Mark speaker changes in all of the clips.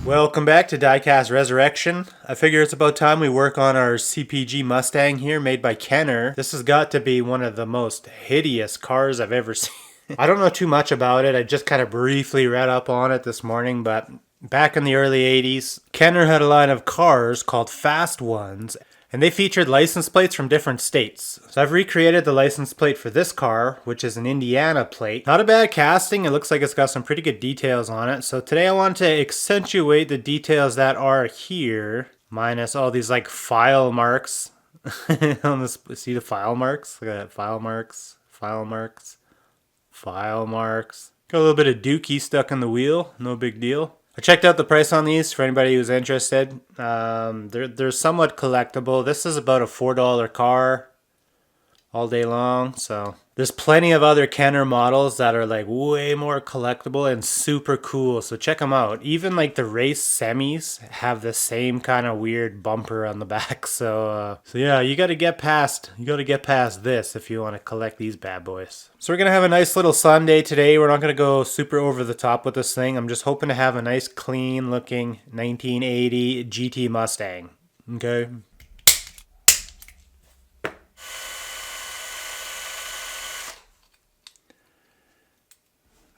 Speaker 1: Welcome back to Diecast Resurrection. I figure it's about time we work on our CPG Mustang here made by Kenner. This has got to be one of the most hideous cars I've ever seen. I don't know too much about it. I just kind of briefly read up on it this morning, but back in the early 80s, Kenner had a line of cars called Fast Ones, and they featured license plates from different states. So I've recreated the license plate for this car, which is an Indiana plate. Not a bad casting. It looks like it's got some pretty good details on it. So today I want to accentuate the details that are here, minus all these like file marks. On this, see the file marks? Look at that, file marks, file marks, file marks. Got a little bit of dookie stuck in the wheel. No big deal. I checked out the price on these for anybody who's interested. They're somewhat collectible. This is about a $4 car all day long. So there's plenty of other Kenner models that are like way more collectible and super cool. So check them out. Even like the race semis have the same kind of weird bumper on the back. So yeah, you got to get past this if you want to collect these bad boys. So we're going to have a nice little Sunday today. We're not going to go super over the top with this thing. I'm just hoping to have a nice clean looking 1980 GT Mustang. Okay.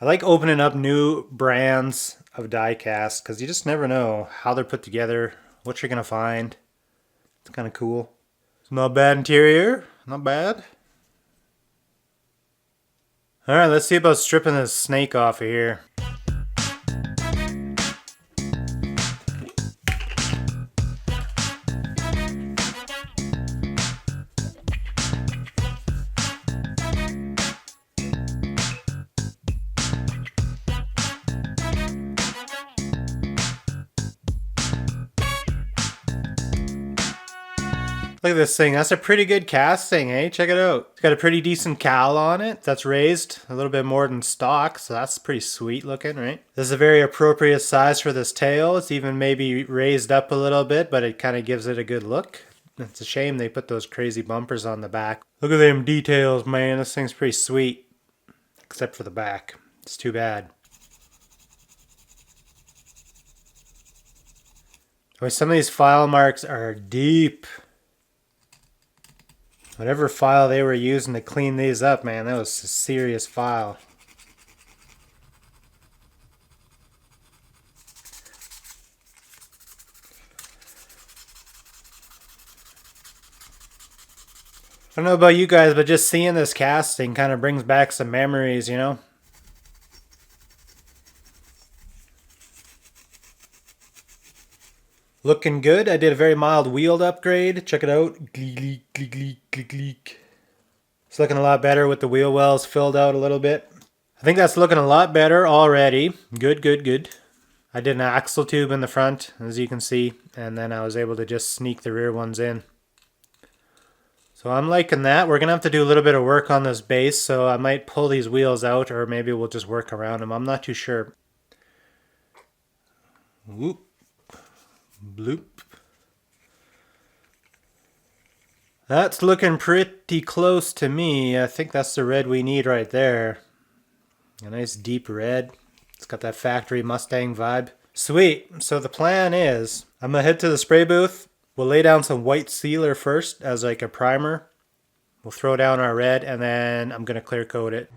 Speaker 1: I like opening up new brands of diecast because you just never know how they're put together, what you're going to find. It's kind of cool. It's not bad interior. Not bad. Alright, let's see about stripping this snake off of here. Look at this thing. That's a pretty good casting, eh? Check it out. It's got a pretty decent cowl on it. That's raised a little bit more than stock, so that's pretty sweet looking, right? This is a very appropriate size for this tail. It's even maybe raised up a little bit, but it kind of gives it a good look. It's a shame they put those crazy bumpers on the back. Look at them details, man. This thing's pretty sweet. Except for the back. It's too bad. Oh, some of these file marks are deep. Whatever file they were using to clean these up, man, that was a serious file. I don't know about you guys, but just seeing this casting kind of brings back some memories, you know? Looking good. I did a very mild wheeled upgrade. Check it out. Gleek, gleek, gleek, gleek, gleek. It's looking a lot better with the wheel wells filled out a little bit. I think that's looking a lot better already. Good, good, good. I did an axle tube in the front, as you can see, and then I was able to just sneak the rear ones in. So I'm liking that. We're going to have to do a little bit of work on this base, so I might pull these wheels out, or maybe we'll just work around them. I'm not too sure. Whoop. Bloop. That's looking pretty close to me. I think that's the red we need right there. A nice deep red. It's got that factory Mustang vibe. Sweet. So the plan is I'm going to head to the spray booth. We'll lay down some white sealer first as like a primer. We'll throw down our red and then I'm going to clear coat it.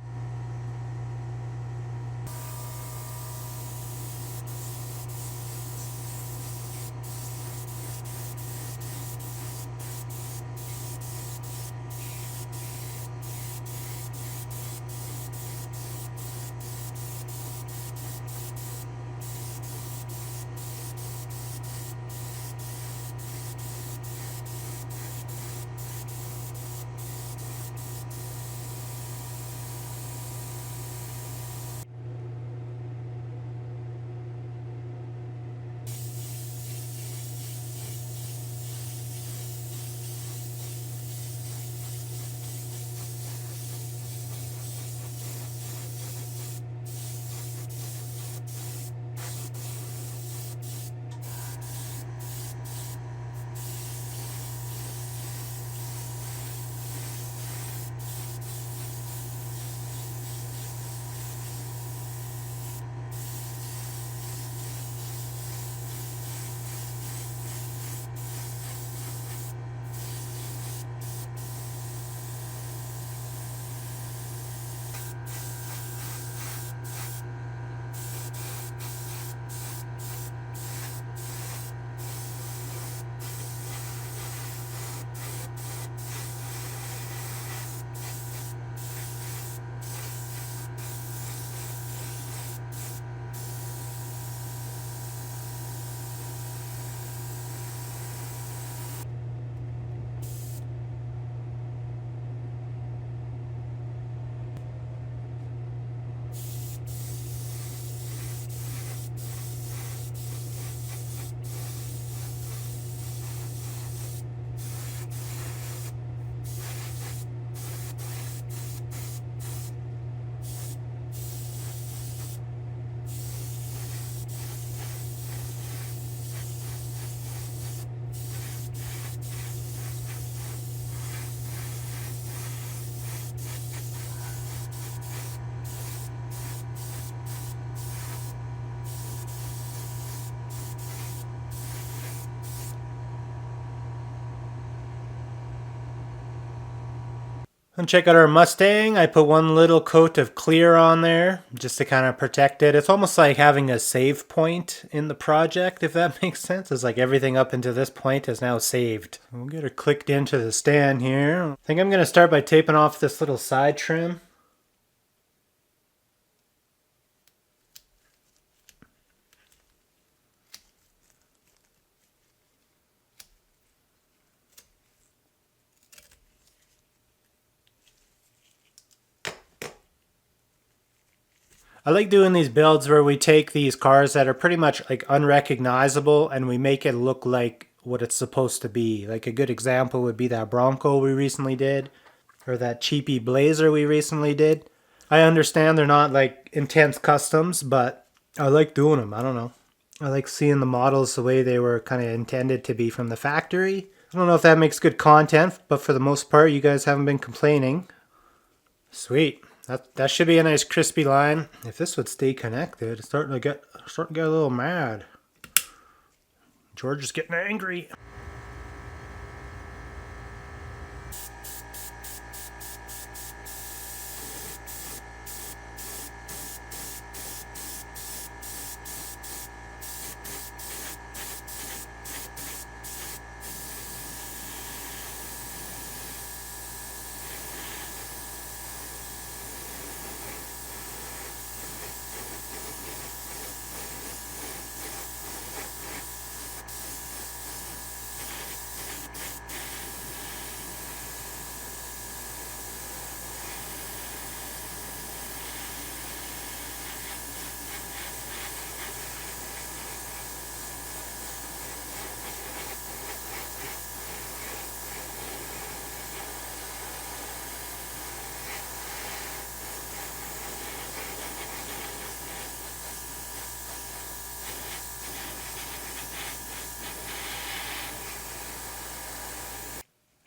Speaker 1: And check out our Mustang. I put one little coat of clear on there just to kind of protect it. It's almost like having a save point in the project, if that makes sense. It's like everything up until this point is now saved. We'll get her clicked into the stand here. I think I'm going to start by taping off this little side trim. I like doing these builds where we take these cars that are pretty much like unrecognizable and we make it look like what it's supposed to be. Like a good example would be that Bronco we recently did, or that cheapy Blazer we recently did. I understand they're not like intense customs, but I like doing them. I don't know. I like seeing the models the way they were kind of intended to be from the factory. I don't know if that makes good content, but for the most part, you guys haven't been complaining. Sweet. That should be a nice crispy line. If this would stay connected, it's starting to get a little mad. George is getting angry.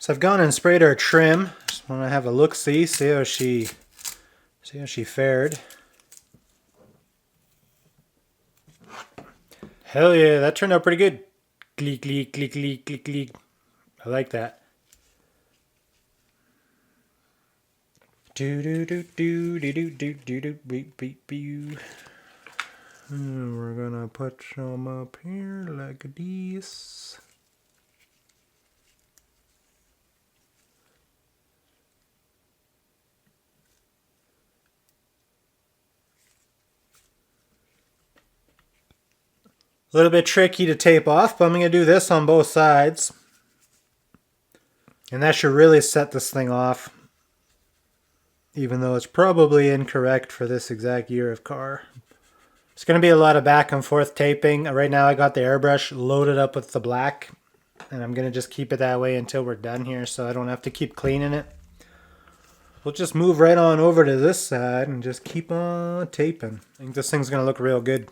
Speaker 1: So I've gone and sprayed our trim. Just want to have a look-see, see how she fared. Hell yeah, that turned out pretty good. Gleek, gleek, gleek, gleek, gleek, gleek. I like that. Do do do do do do do do do beep beep beep. We're gonna put some up here like this. A little bit tricky to tape off, but I'm going to do this on both sides. And that should really set this thing off, even though it's probably incorrect for this exact year of car. It's going to be a lot of back and forth taping. Right now I got the airbrush loaded up with the black, and I'm going to just keep it that way until we're done here so I don't have to keep cleaning it. We'll just move right on over to this side and just keep on taping. I think this thing's going to look real good.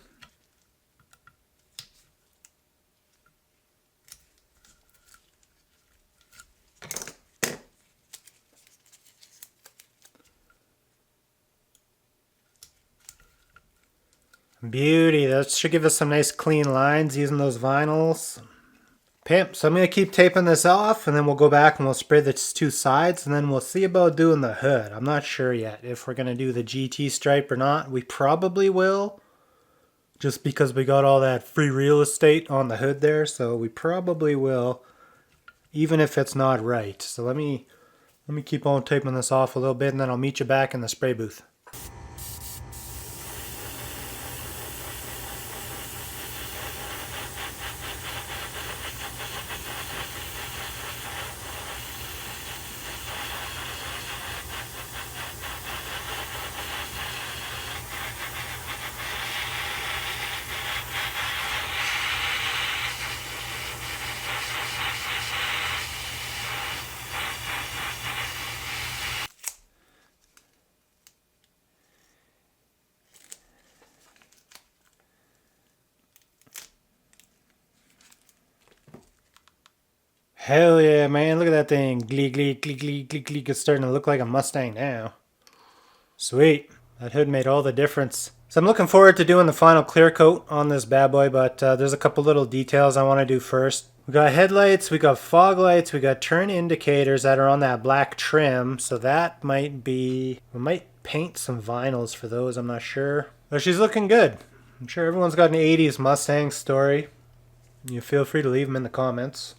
Speaker 1: Beauty. That should give us some nice clean lines using those vinyls. Pimp. So I'm going to keep taping this off, and then we'll go back and we'll spray the two sides, and then we'll see about doing the hood. I'm not sure yet if we're going to do the GT stripe or not. We probably will, just because we got all that free real estate on the hood there, so we probably will, even if it's not right. So let me keep on taping this off a little bit, and then I'll meet you back in the spray booth. Hell yeah, man. Look at that thing. Gleek, gleek, gleek, gleek, gleek, gleek. It's starting to look like a Mustang now. Sweet. That hood made all the difference. So I'm looking forward to doing the final clear coat on this bad boy, but there's a couple little details I want to do first. We got headlights, we got fog lights, we got turn indicators that are on that black trim. So that might be, we might paint some vinyls for those, I'm not sure. But she's looking good. I'm sure everyone's got an 80s Mustang story. You feel free to leave them in the comments.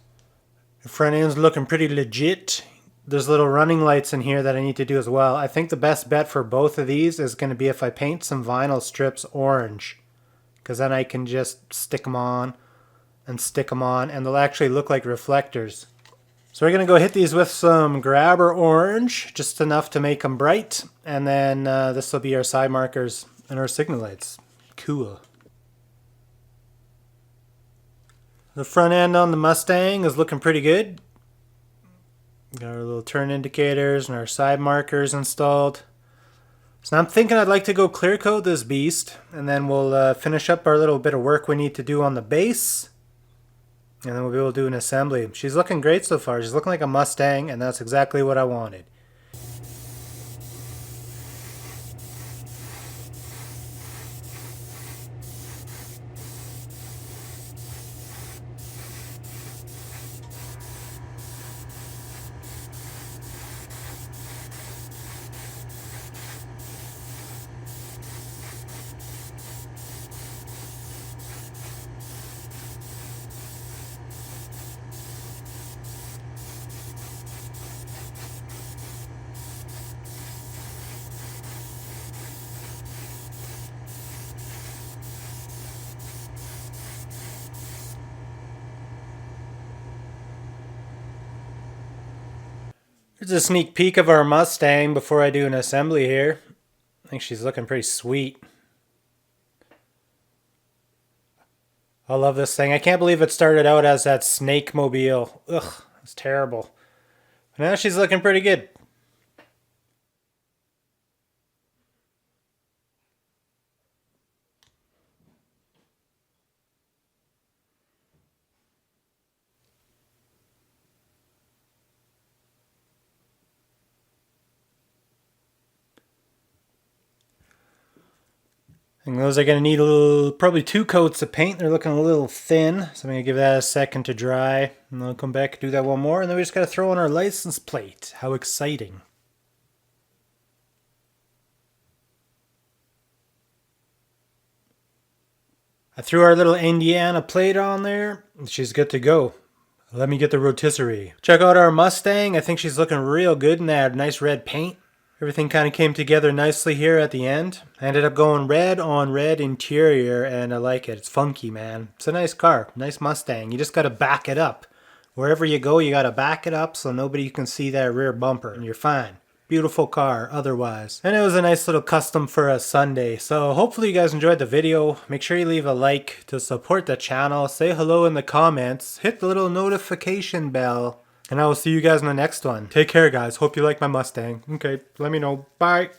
Speaker 1: The front end's looking pretty legit. There's little running lights in here that I need to do as well. I think the best bet for both of these is going to be if I paint some vinyl strips orange. Because then I can just stick them on and stick them on, and they'll actually look like reflectors. So we're going to go hit these with some grabber orange, just enough to make them bright, and then this will be our side markers and our signal lights. Cool. The front end on the Mustang is looking pretty good. Got our little turn indicators and our side markers installed. So now I'm thinking I'd like to go clear coat this beast, and then we'll finish up our little bit of work we need to do on the base. And then we'll be able to do an assembly. She's looking great so far. She's looking like a Mustang, and that's exactly what I wanted. Here's a sneak peek of our Mustang before I do an assembly here. I think she's looking pretty sweet. I love this thing. I can't believe it started out as that snake mobile. Ugh, it's terrible. But now she's looking pretty good. And those are going to need a little, probably 2 coats of paint. They're looking a little thin, so I'm going to give that a second to dry. And I'll come back and do that one more, and then we just got to throw on our license plate. How exciting. I threw our little Indiana plate on there. She's good to go. Let me get the rotisserie. Check out our Mustang. I think she's looking real good in that nice red paint. Everything kind of came together nicely here at the end. I ended up going red on red interior, and I like it. It's funky, man. It's a nice car. Nice Mustang. You just got to back it up. Wherever you go, you got to back it up so nobody can see that rear bumper, and you're fine. Beautiful car otherwise. And it was a nice little custom for a Sunday. So hopefully you guys enjoyed the video. Make sure you leave a like to support the channel. Say hello in the comments. Hit the little notification bell. And I will see you guys in the next one. Take care, guys. Hope you like my Mustang. Okay, let me know. Bye.